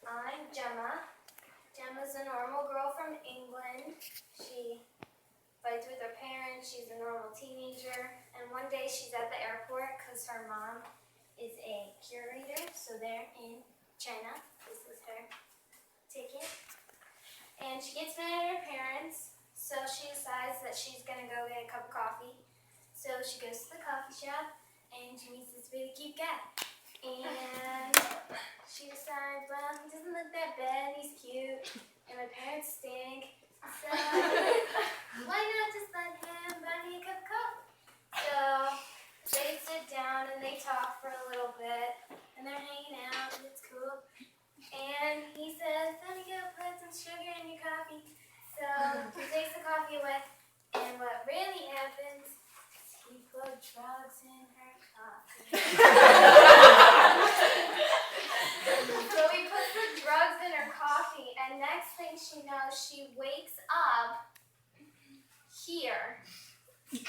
I'm Gemma. Gemma's a normal girl from England. She fights with her parents. She's a normal teenager. And one day she's at the airport because her mom is a curator. So they're in China. This is her ticket. And she gets mad at her parents. So she decides that she's going to go get a cup of coffee. So she goes to the coffee shop and she meets this really cute guy. And she decides, well, he doesn't look that bad, he's cute, and my parents stink, so why not just let him buy me a cup of coffee? So they sit down and they talk for a little bit, and they're hanging out, and it's cool. And he says, let me go put some sugar in your coffee. So he takes the coffee away, and what really happens is he put drugs in her coffee. So he puts the drugs in her coffee, and next thing she knows, she wakes up here. So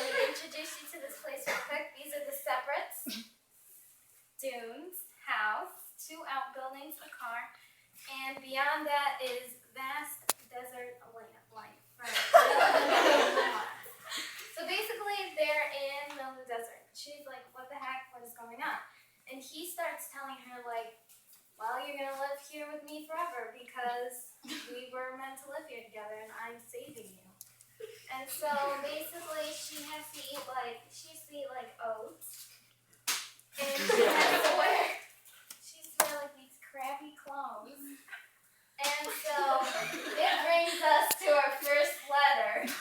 we introduce you to this place real quick. These are the separates. Dunes, house, 2 outbuildings, a car, and beyond that is vast desert life. So basically, they're in the middle of the desert. She's like, what the heck? What is going on? And he starts telling her, like, well, you're going to live here with me forever because we were meant to live here together and I'm saving you. And so basically, she has to eat, like, oats. And she has to wear like these crappy clothes. And so it brings us to our first letter,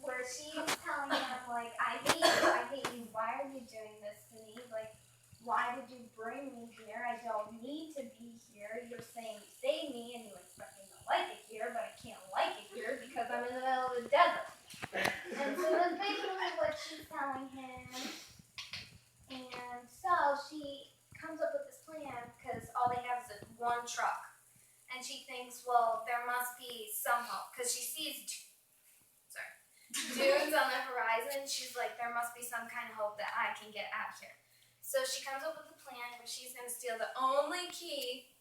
where she's telling him, like, I hate you, why are you doing this to me? Like, why did you bring me here? I don't need to be here. You're saying you save me and you expect me to like it here, but I can't like it here because I'm in the middle of the desert. And so that's basically what she's telling him. And so she comes up with this plan because all they have is one truck. And she thinks, well, there must be some hope because she sees dunes on the horizon. She's like, there must be some kind of hope that I can get out here. So she comes up with a plan where she's going to steal the only key,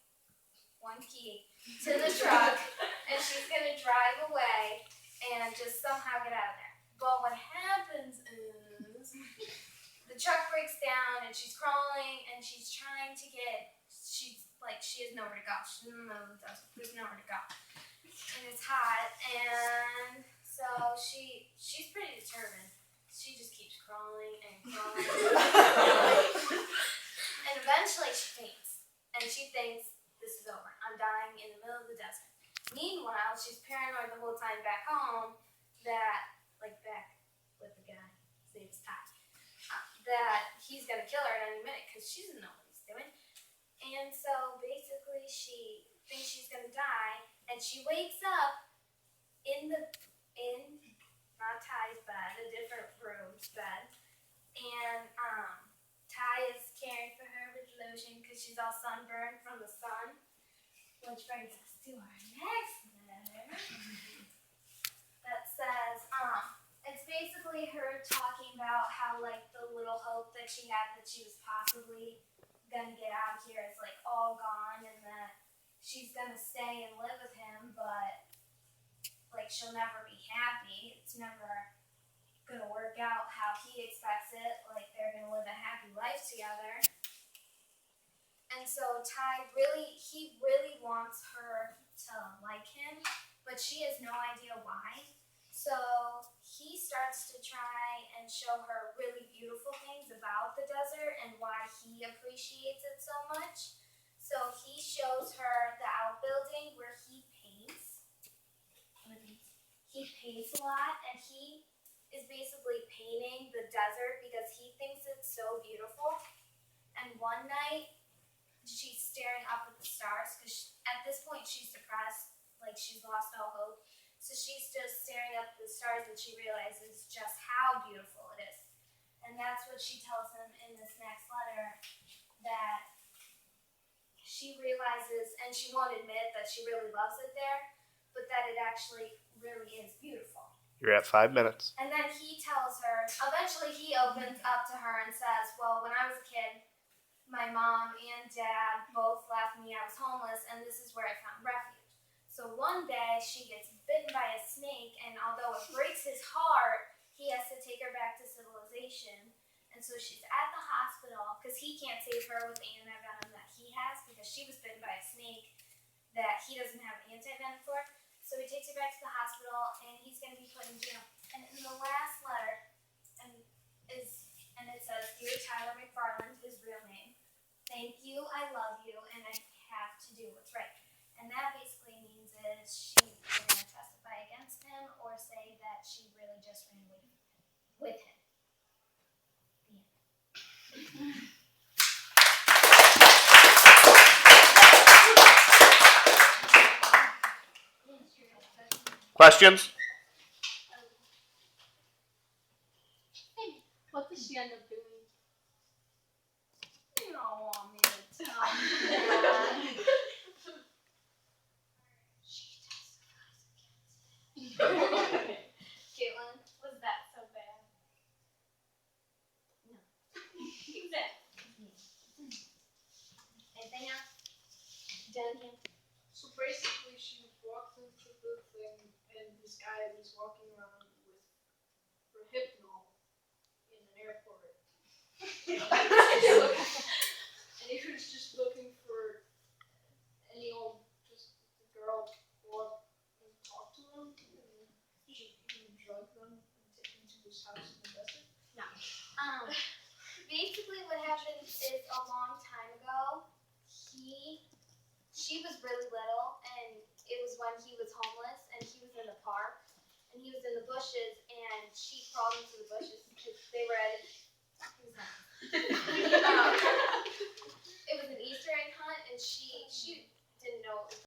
one key, to the truck, and she's going to drive away and just somehow get out of there. But what happens is the truck breaks down and she's crawling and she's trying to she has nowhere to go. She's in the middle of the desert. There's nowhere to go. And it's hot, and so she's pretty determined. She just keeps crawling and crawling. And eventually she faints. And she thinks, this is over. I'm dying in the middle of the desert. Meanwhile, she's paranoid the whole time back home that, back with the guy, his name's Ty, that he's going to kill her at any minute because she doesn't know what he's doing. And so basically she thinks she's going to die, and she wakes up in not Ty's bed, a different room's bed, and Ty is caring for her with lotion because she's all sunburned from the sun, which brings us to our next letter that says, it's basically her talking about how, like, the little hope that she had that she was possibly gonna get out of here is, like, all gone, and that she's gonna stay and live with him, but, like, she'll never be happy. It's never gonna work out how he expects it. Like, they're gonna live a happy life together. And so Ty he really wants her to like him, but she has no idea why. So he starts to try and show her really beautiful things about the desert and why he appreciates it so much. So he shows her the outbuilding where he paints. He paints a lot, and he is basically painting the desert because he thinks it's so beautiful. And one night, she's staring up at the stars because at this point she's depressed, like she's lost all hope. So she's just staring up at the stars and she realizes just how beautiful it is. And that's what she tells him in this next letter, that she realizes, and she won't admit that she really loves it there, but that it actually really is beautiful. You're at 5 minutes. And then he tells her, eventually he opens up to her and says, well, when I was a kid, my mom and dad both left me. I was homeless, and this is where I found refuge. So one day she gets bitten by a snake, and although it breaks his heart, he has to take her back to civilization. And so she's at the hospital because he can't save her with the antivenom that he has because she was bitten by a snake that he doesn't have antivenom for. So he takes her back to the hospital, and he's going to be put in jail. And in the last letter, and it says, "Dear Tyler McFarland," his real name. "Thank you, I love you, and I have to do what's right." And that basically means is she's either going to testify against him or say that she really just ran away with him. The end. Questions? What did she end up doing? You don't want me to tell you. Caitlin, was that so bad? No. Exactly. Anything else? Jen? So basically, she walked into the thing, and this guy was walking around with Rohypnol in an airport. And he was just looking for any old, just the girl go up and talk to him, and he would drug them and take them to his house in the desert. Basically what happened is a long time ago, she was really little, and it was when he was homeless, and he was in the park, and he was in the bushes, and she crawled into the bushes because they were at it was an Easter egg hunt, and she didn't know it was